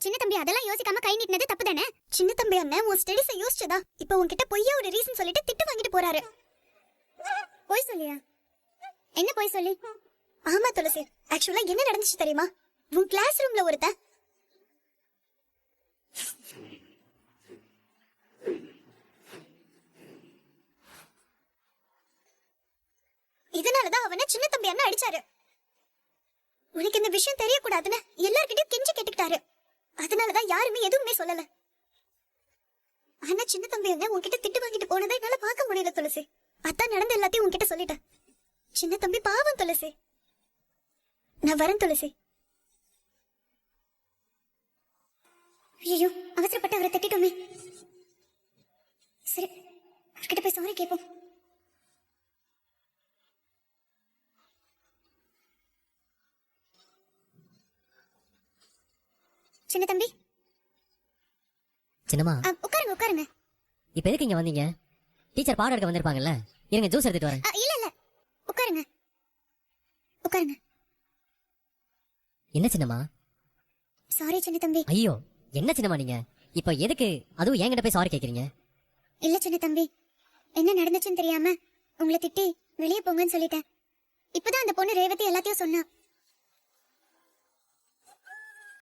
சின்ன தம்பி அதெல்லாம் யோசிக்காம கை நீட்டினது தப்பு தானே? சின்ன தம்பி அண்ணன் உன் ஸ்டடிஸை யோசிச்சதா இப்ப உன்கிட்ட பொய்யா ஒரு ரீசன் சொல்லிட்டு திட்டு வாங்கிட்டு போறாரு. போய் சொல்லியா? என்ன போய் சொல்லி? ஆமா துளசி, ஆக்சுவலா என்ன நடந்துச்சு தெரியுமா? உன் கிளாஸ் ரூம்ல ஒருத்த இதனாலதான் அவனை சின்ன தம்பி அண்ணன் அடிச்சாரு. உனக்கு இந்த விஷயம் தெரியக்கூடாதுன்னு எல்லார்கிட்டயும் கெஞ்சி கேட்டுக்கிட்டாரு. அதனாலதான் யாருமே எதுவுமே சொல்லல. ஆனா சின்ன தம்பி அண்ணன் உன்கிட்ட திட்டு வாங்கிட்டு போனதை என்னால பார்க்க முடியல துளசி. அதான் நடந்த எல்லாத்தையும் உன்கிட்ட சொல்லிட்டேன். சின்ன தம்பி பாவம் துளசி. நான் வரேன் துளசி. ஐயோ, அவசரப்பட்டு அவரை திட்டோமே. சரி, அவர்கிட்ட போய் சாரி கேட்போம். சின்ன தம்பி. சின்னம்மா, உட்காருங்க உட்காருங்க. இப்ப எதுக்கு இங்க வந்தீங்க? டீச்சர் பாடம் எடுக்க வந்திருப்பாங்கல்ல, இருங்க ஜூஸ் எடுத்துட்டு வரேன். இல்ல இல்ல, உட்காருங்க உட்காருங்க. என்ன சின்னம்மா? சாரி சின்ன தம்பி. ஐயோ, என்ன சின்னம்மா நீங்க இப்ப எதுக்கு அதுவும் என்கிட்ட போய் சாரி கேக்குறீங்க? இல்ல சின்ன தம்பி, என்ன நடந்துச்சுன்னு தெரியாம உங்களை திட்டி வெளியே போங்கன்னு சொல்லிட்டேன். இப்பதான் அந்த பொண்ணு ரேவதி எல்லாத்தையும் சொன்னா.